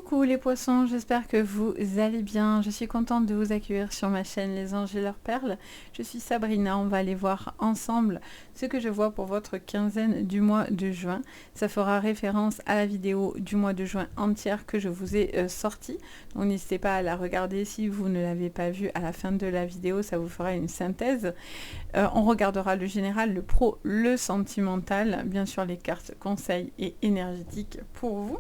Coucou les poissons, j'espère que vous allez bien. Je suis contente de vous accueillir sur ma chaîne Les Anges et leurs perles. Je suis Sabrina, on va aller voir ensemble ce que je vois pour votre quinzaine du mois de juin. Ça fera référence à la vidéo du mois de juin entière que je vous ai sortie. Donc n'hésitez pas à la regarder si vous ne l'avez pas vue à la fin de la vidéo, ça vous fera une synthèse. On regardera le général, le pro, le sentimental, bien sûr les cartes conseils et énergétiques pour vous.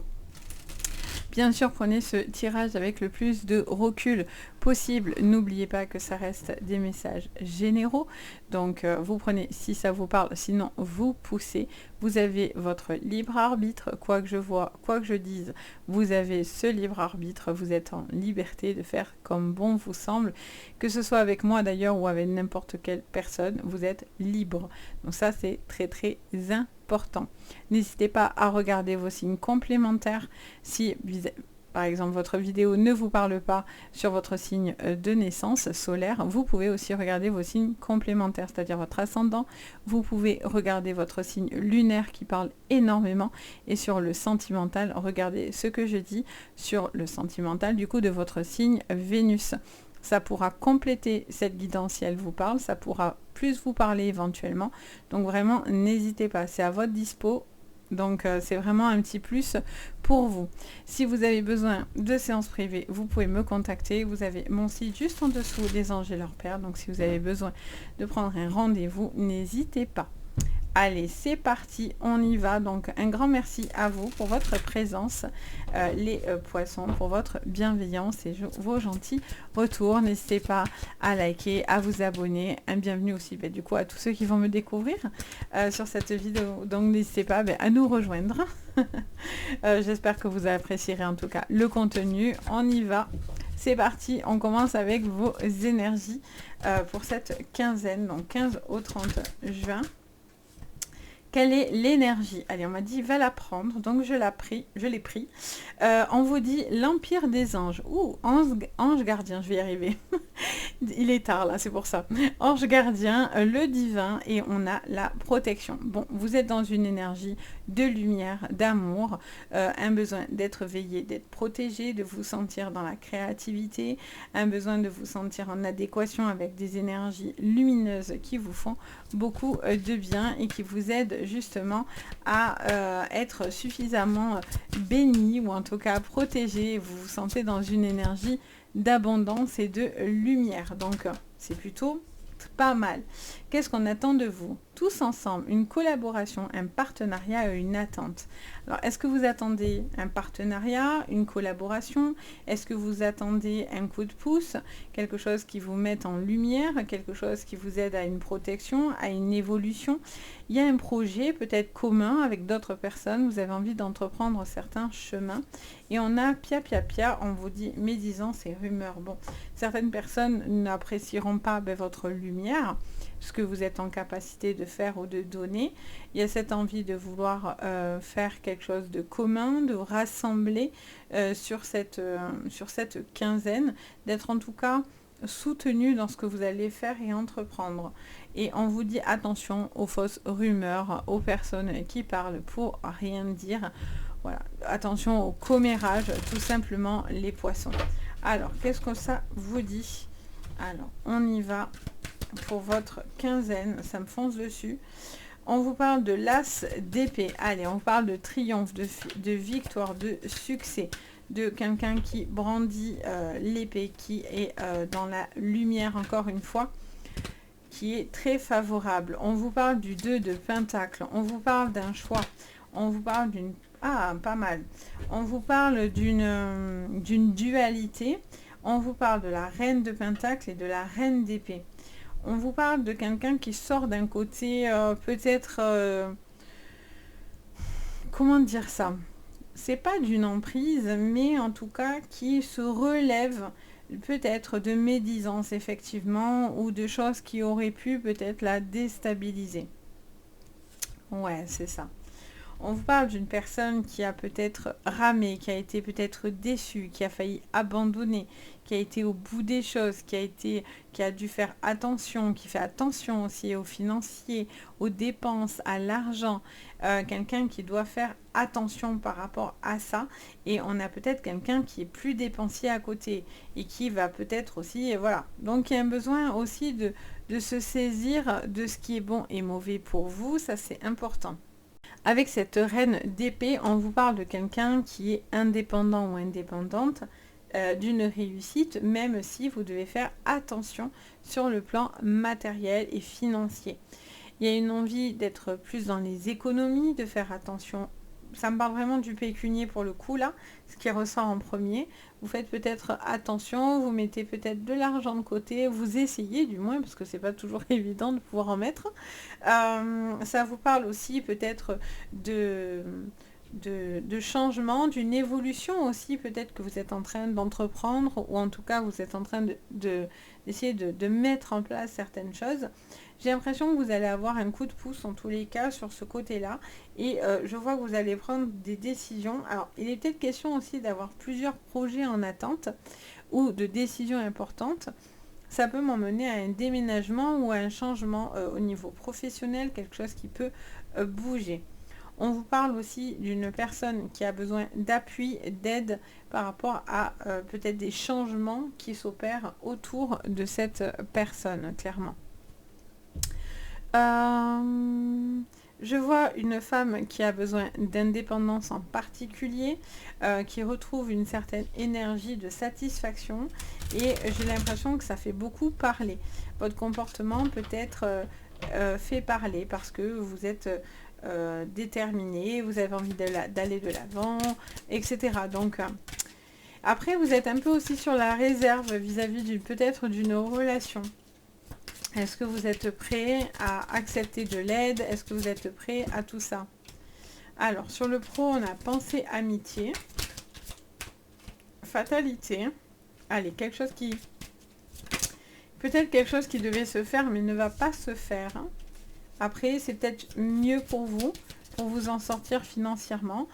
Bien sûr, prenez ce tirage avec le plus de recul possible. N'oubliez pas que ça reste des messages généraux. Donc, vous prenez si ça vous parle. Sinon, vous poussez. Vous avez votre libre arbitre. Quoi que je vois, quoi que je dise, vous avez ce libre arbitre. Vous êtes en liberté de faire comme bon vous semble. Que ce soit avec moi d'ailleurs ou avec n'importe quelle personne, vous êtes libre. Donc ça, c'est très très important. N'hésitez pas à regarder vos signes complémentaires si par exemple votre vidéo ne vous parle pas sur votre signe de naissance solaire. Vous pouvez aussi regarder vos signes complémentaires, c'est-à-dire votre ascendant. Vous pouvez regarder votre signe lunaire qui parle énormément, et sur le sentimental, regardez ce que je dis sur le sentimental du coup de votre signe Vénus. Ça pourra compléter cette guidance si elle vous parle, ça pourra plus vous parler éventuellement. Donc vraiment, n'hésitez pas, c'est à votre dispo. Donc c'est vraiment un petit plus pour vous. Si vous avez besoin de séances privées, vous pouvez me contacter. Vous avez mon site juste en dessous, Les Anges et leurs perles. Donc si vous avez besoin de prendre un rendez-vous, n'hésitez pas. Allez, c'est parti, on y va. Donc, un grand merci à vous pour votre présence, les poissons, pour votre bienveillance et vos gentils retours. N'hésitez pas à liker, à vous abonner. Un bienvenue aussi, du coup, à tous ceux qui vont me découvrir sur cette vidéo. Donc, n'hésitez pas à nous rejoindre. J'espère que vous apprécierez en tout cas le contenu. On y va. C'est parti, on commence avec vos énergies pour cette quinzaine, donc 15 au 30 juin. Quelle est l'énergie? Allez, on m'a dit va la prendre, donc je l'ai pris. On vous dit l'Empire des anges. Ouh, ange gardien, je vais y arriver. Il est tard là, c'est pour ça. Ange gardien, le divin, et on a la protection. Bon, vous êtes dans une énergie de lumière, d'amour, un besoin d'être veillé, d'être protégé, de vous sentir dans la créativité, un besoin de vous sentir en adéquation avec des énergies lumineuses qui vous font beaucoup de bien et qui vous aident justement à être suffisamment béni, ou en tout cas protégé. Vous vous sentez dans une énergie d'abondance et de lumière, donc c'est plutôt pas mal. Qu'est-ce qu'on attend de vous? Tous ensemble, une collaboration, un partenariat et une attente. Alors, est-ce que vous attendez un partenariat, une collaboration? Est-ce que vous attendez un coup de pouce, quelque chose qui vous mette en lumière, quelque chose qui vous aide à une protection, à une évolution? Il y a un projet peut-être commun avec d'autres personnes, vous avez envie d'entreprendre certains chemins. Et on a pia, on vous dit médisance et rumeurs. Bon, certaines personnes n'apprécieront pas votre lumière, ce que vous êtes en capacité de faire ou de donner. Il y a cette envie de vouloir faire quelque chose de commun, de rassembler sur cette quinzaine, d'être en tout cas soutenu dans ce que vous allez faire et entreprendre. Et on vous dit attention aux fausses rumeurs, aux personnes qui parlent pour rien dire. Voilà, attention au commérage, tout simplement, les poissons. Alors, qu'est-ce que ça vous dit? Alors, on y va pour votre quinzaine, ça me fonce dessus. On vous parle de l'as d'épée. Allez, on parle de triomphe, de victoire, de succès, de quelqu'un qui brandit l'épée, qui est dans la lumière encore une fois, qui est très favorable. On vous parle du 2 de pentacle, on vous parle d'un choix, on vous parle d'une... Ah, pas mal. On vous parle d'une dualité, on vous parle de la reine de pentacle et de la reine d'épée. On vous parle de quelqu'un qui sort d'un côté peut-être... comment dire ça? C'est pas d'une emprise, mais en tout cas qui se relève peut-être de médisance effectivement, ou de choses qui auraient pu peut-être la déstabiliser. Ouais, c'est ça. On vous parle d'une personne qui a peut-être ramé, qui a été peut-être déçue, qui a failli abandonner, qui a été au bout des choses, qui a dû faire attention, qui fait attention aussi aux financiers, aux dépenses, à l'argent. Quelqu'un qui doit faire attention par rapport à ça. Et on a peut-être quelqu'un qui est plus dépensier à côté et qui va peut-être aussi, voilà. Donc il y a un besoin aussi de se saisir de ce qui est bon et mauvais pour vous, ça c'est important. Avec cette reine d'épée, on vous parle de quelqu'un qui est indépendant ou indépendante, d'une réussite, même si vous devez faire attention sur le plan matériel et financier. Il y a une envie d'être plus dans les économies, de faire attention. Ça me parle vraiment du pécunier pour le coup là, ce qui ressort en premier. Vous faites peut-être attention, vous mettez peut-être de l'argent de côté, vous essayez du moins, parce que c'est pas toujours évident de pouvoir en mettre. Ça vous parle aussi peut-être de, de changement, d'une évolution aussi, peut-être que vous êtes en train d'entreprendre, ou en tout cas vous êtes en train d'essayer de mettre en place certaines choses. J'ai l'impression que vous allez avoir un coup de pouce en tous les cas sur ce côté-là. Et je vois que vous allez prendre des décisions. Alors, il est peut-être question aussi d'avoir plusieurs projets en attente ou de décisions importantes. Ça peut m'emmener à un déménagement ou à un changement au niveau professionnel, quelque chose qui peut bouger. On vous parle aussi d'une personne qui a besoin d'appui, d'aide par rapport à peut-être des changements qui s'opèrent autour de cette personne, clairement. Je vois une femme qui a besoin d'indépendance en particulier, qui retrouve une certaine énergie de satisfaction et j'ai l'impression que ça fait beaucoup parler. Votre comportement peut être fait parler parce que vous êtes déterminé, vous avez envie d'aller de l'avant, etc. Donc après vous êtes un peu aussi sur la réserve vis-à-vis peut-être d'une relation. Est-ce que vous êtes prêt à accepter de l'aide? Est-ce que vous êtes prêt à tout ça? Alors, sur le pro, on a pensée, amitié, fatalité. Allez, quelque chose qui... Peut-être quelque chose qui devait se faire, mais ne va pas se faire. Après, c'est peut-être mieux pour vous en sortir financièrement.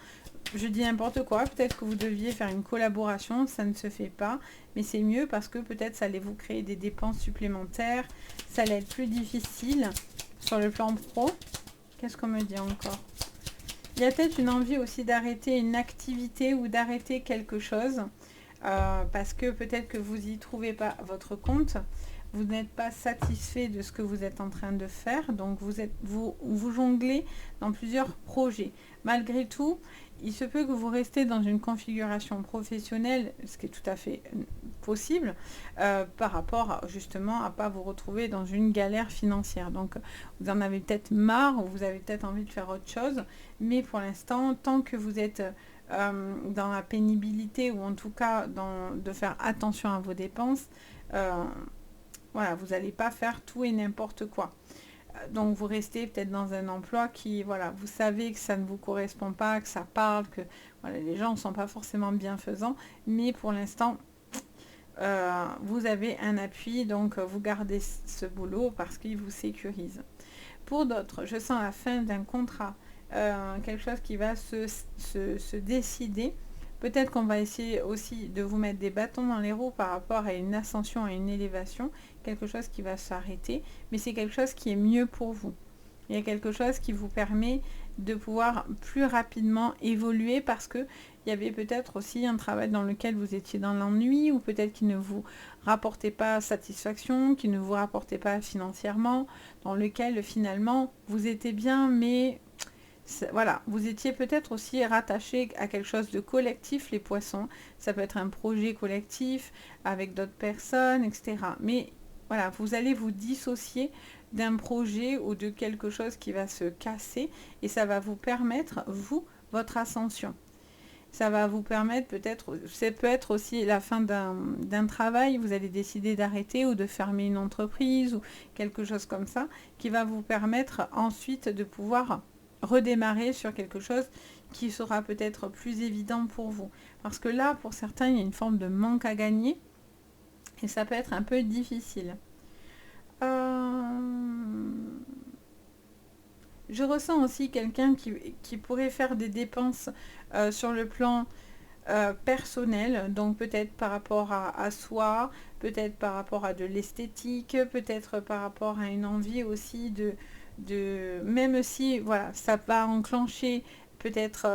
Je dis n'importe quoi, peut-être que vous deviez faire une collaboration, ça ne se fait pas, mais c'est mieux parce que peut-être ça allait vous créer des dépenses supplémentaires, ça allait être plus difficile sur le plan pro. Qu'est-ce qu'on me dit encore? Il y a peut-être une envie aussi d'arrêter une activité ou d'arrêter quelque chose, parce que peut-être que vous n'y trouvez pas votre compte, vous n'êtes pas satisfait de ce que vous êtes en train de faire, donc vous jonglez dans plusieurs projets. Malgré tout, il se peut que vous restez dans une configuration professionnelle, ce qui est tout à fait possible, par rapport justement à ne pas vous retrouver dans une galère financière. Donc vous en avez peut-être marre, ou vous avez peut-être envie de faire autre chose, mais pour l'instant, tant que vous êtes dans la pénibilité, ou en tout cas de faire attention à vos dépenses, voilà, vous n'allez pas faire tout et n'importe quoi. Donc vous restez peut-être dans un emploi qui, voilà, vous savez que ça ne vous correspond pas, que ça parle, que voilà, les gens ne sont pas forcément bienfaisants, mais pour l'instant, vous avez un appui, donc vous gardez ce boulot parce qu'il vous sécurise. Pour d'autres, je sens la fin d'un contrat, quelque chose qui va se décider. Peut-être qu'on va essayer aussi de vous mettre des bâtons dans les roues par rapport à une ascension, à une élévation, quelque chose qui va s'arrêter, mais c'est quelque chose qui est mieux pour vous. Il y a quelque chose qui vous permet de pouvoir plus rapidement évoluer parce que il y avait peut-être aussi un travail dans lequel vous étiez dans l'ennui ou peut-être qui ne vous rapportait pas satisfaction, qui ne vous rapportait pas financièrement, dans lequel finalement vous étiez bien, mais voilà, vous étiez peut-être aussi rattaché à quelque chose de collectif, les poissons. Ça peut être un projet collectif avec d'autres personnes, etc. Mais voilà, vous allez vous dissocier d'un projet ou de quelque chose qui va se casser et ça va vous permettre, votre ascension. Ça va vous permettre peut-être, ça peut être aussi la fin d'un travail, vous allez décider d'arrêter ou de fermer une entreprise ou quelque chose comme ça, qui va vous permettre ensuite de pouvoir redémarrer sur quelque chose qui sera peut-être plus évident pour vous. Parce que là, pour certains, il y a une forme de manque à gagner et ça peut être un peu difficile. Je ressens aussi quelqu'un qui pourrait faire des dépenses sur le plan personnel, donc peut-être par rapport à soi, peut-être par rapport à de l'esthétique, peut-être par rapport à une envie aussi même si voilà, ça va enclencher peut-être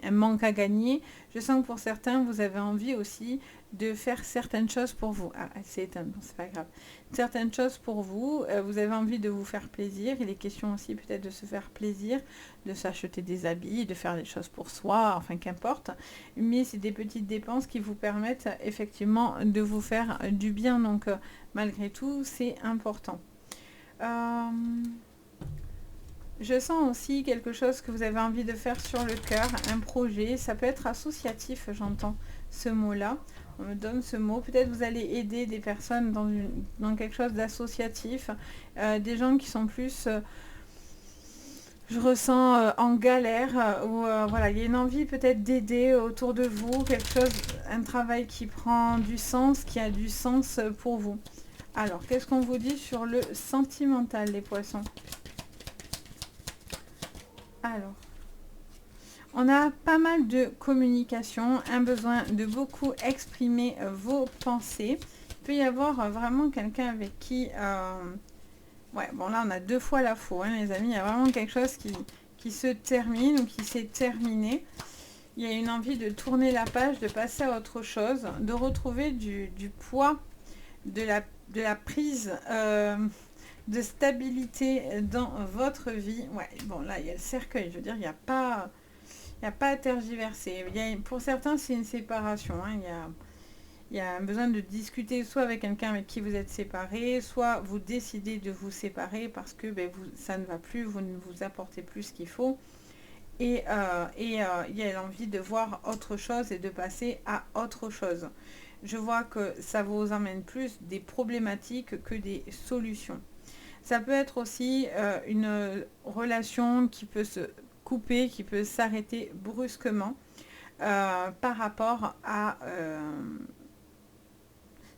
un manque à gagner. Je sens que pour certains, vous avez envie aussi de faire certaines choses pour vous. Ah, c'est éteint, bon, c'est pas grave. Certaines choses pour vous, vous avez envie de vous faire plaisir. Il est question aussi peut-être de se faire plaisir, de s'acheter des habits, de faire des choses pour soi, enfin qu'importe. Mais c'est des petites dépenses qui vous permettent effectivement de vous faire du bien. Donc malgré tout, c'est important. Je sens aussi quelque chose que vous avez envie de faire sur le cœur, un projet. Ça peut être associatif, j'entends ce mot-là. On me donne ce mot. Peut-être vous allez aider des personnes dans quelque chose d'associatif. Des gens qui sont plus, je ressens, en galère. Ou voilà, il y a une envie peut-être d'aider autour de vous. Quelque chose, un travail qui prend du sens, qui a du sens pour vous. Alors, qu'est-ce qu'on vous dit sur le sentimental, les poissons ? Alors, on a pas mal de communication, un besoin de beaucoup exprimer vos pensées. Il peut y avoir vraiment quelqu'un avec qui... ouais, bon là on a 2 fois la faux, hein, les amis. Il y a vraiment quelque chose qui se termine ou qui s'est terminé. Il y a une envie de tourner la page, de passer à autre chose, de retrouver du poids, de la prise... de stabilité dans votre vie. Ouais, bon là il y a le cercueil, je veux dire, il n'y a pas à tergiverser. Pour certains c'est une séparation, hein. Il y a un besoin de discuter soit avec quelqu'un avec qui vous êtes séparés, soit vous décidez de vous séparer parce que ça ne va plus, vous ne vous apportez plus ce qu'il faut. Et il y a l'envie de voir autre chose et de passer à autre chose. Je vois que ça vous emmène plus des problématiques que des solutions. Ça peut être aussi une relation qui peut se couper, qui peut s'arrêter brusquement par rapport à...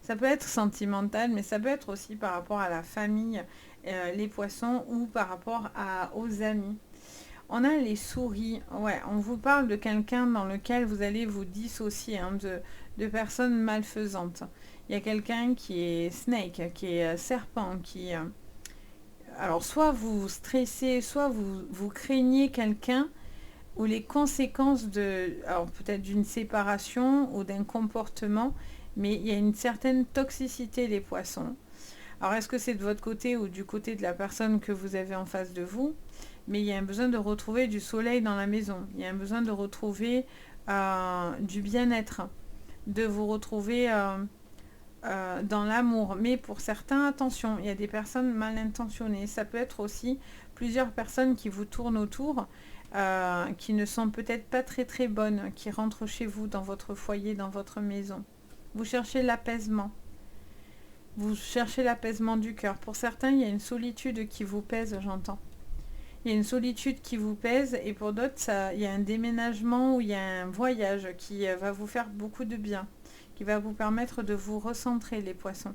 ça peut être sentimental, mais ça peut être aussi par rapport à la famille, les poissons, ou par rapport aux amis. On a les souris. Ouais, on vous parle de quelqu'un dans lequel vous allez vous dissocier, hein, de personnes malfaisantes. Il y a quelqu'un qui est snake, qui est serpent, qui... alors, soit vous stressez, soit vous craignez quelqu'un, ou les conséquences alors peut-être d'une séparation ou d'un comportement, mais il y a une certaine toxicité, les poissons. Alors, est-ce que c'est de votre côté ou du côté de la personne que vous avez en face de vous? Mais il y a un besoin de retrouver du soleil dans la maison. Il y a un besoin de retrouver du bien-être, de vous retrouver... dans l'amour. Mais pour certains, attention, il y a des personnes mal intentionnées. Ça peut être aussi plusieurs personnes qui vous tournent autour, qui ne sont peut-être pas très très bonnes, qui rentrent chez vous, dans votre foyer, dans votre maison. Vous cherchez l'apaisement. Vous cherchez l'apaisement du cœur. Pour certains, il y a une solitude qui vous pèse, j'entends. Il y a une solitude qui vous pèse, et pour d'autres, il y a un déménagement ou il y a un voyage qui va vous faire beaucoup de bien, qui va vous permettre de vous recentrer, les poissons.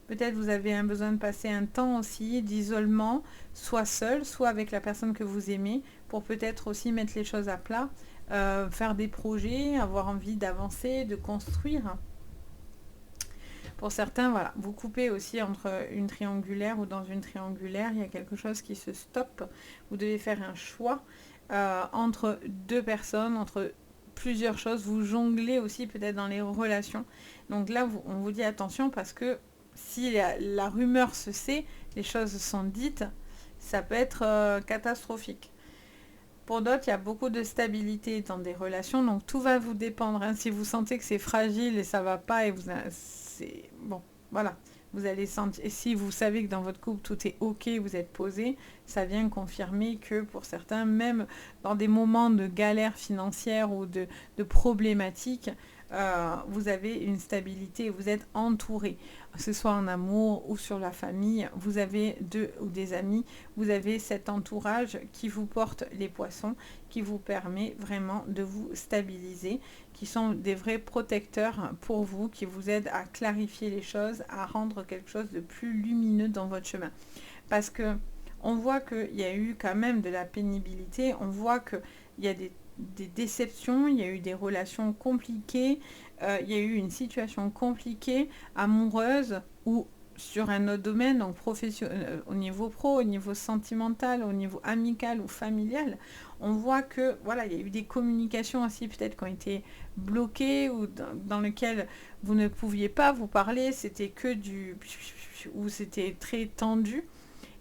Peut-être vous avez un besoin de passer un temps aussi d'isolement, soit seul, soit avec la personne que vous aimez, pour peut-être aussi mettre les choses à plat, faire des projets, avoir envie d'avancer, de construire. Pour certains, voilà, vous coupez aussi entre une triangulaire ou dans une triangulaire, il y a quelque chose qui se stoppe. Vous devez faire un choix entre 2 personnes, entre plusieurs choses. Vous jonglez aussi peut-être dans les relations. Donc là, on vous dit attention, parce que si la rumeur se sait, les choses sont dites, ça peut être catastrophique. Pour d'autres, il y a beaucoup de stabilité dans des relations, donc tout va vous dépendre, hein. Si vous sentez que c'est fragile et ça va pas, et bon, voilà, vous allez sentir. Et si vous savez que dans votre couple tout est ok, vous êtes posé, ça vient confirmer que pour certains, même dans des moments de galère financière ou de problématiques, vous avez une stabilité, vous êtes entouré, que ce soit en amour ou sur la famille, vous avez deux ou des amis, vous avez cet entourage qui vous porte les poissons, qui vous permet vraiment de vous stabiliser, qui sont des vrais protecteurs pour vous, qui vous aident à clarifier les choses, à rendre quelque chose de plus lumineux dans votre chemin. Parce que on voit qu'il y a eu quand même de la pénibilité, on voit qu'il y a des déceptions, il y a eu des relations compliquées, il y a eu une situation compliquée, amoureuse ou sur un autre domaine, donc au niveau pro, au niveau sentimental, au niveau amical ou familial. On voit que voilà, il y a eu des communications aussi peut-être qui ont été bloquées ou dans lesquelles vous ne pouviez pas vous parler, c'était que du ou c'était très tendu.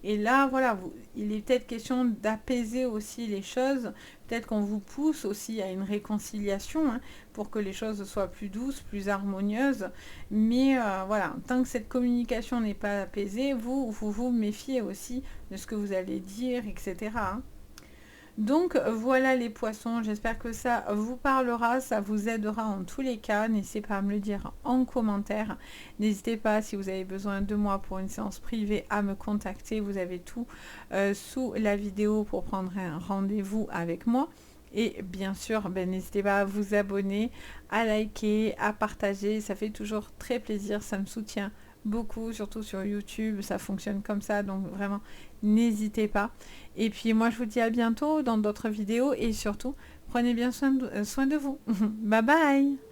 Et là, voilà, il est peut-être question d'apaiser aussi les choses. Peut-être qu'on vous pousse aussi à une réconciliation hein, pour que les choses soient plus douces, plus harmonieuses. Mais voilà, tant que cette communication n'est pas apaisée, vous méfiez aussi de ce que vous allez dire, etc. hein. Donc voilà les poissons, j'espère que ça vous parlera, ça vous aidera en tous les cas. N'hésitez pas à me le dire en commentaire. N'hésitez pas si vous avez besoin de moi pour une séance privée à me contacter. Vous avez tout sous la vidéo pour prendre un rendez-vous avec moi. Et bien sûr, n'hésitez pas à vous abonner, à liker, à partager. Ça fait toujours très plaisir, ça me soutient beaucoup, surtout sur YouTube, ça fonctionne comme ça, donc vraiment n'hésitez pas. Et puis moi je vous dis à bientôt dans d'autres vidéos et surtout prenez bien soin de vous. Bye bye.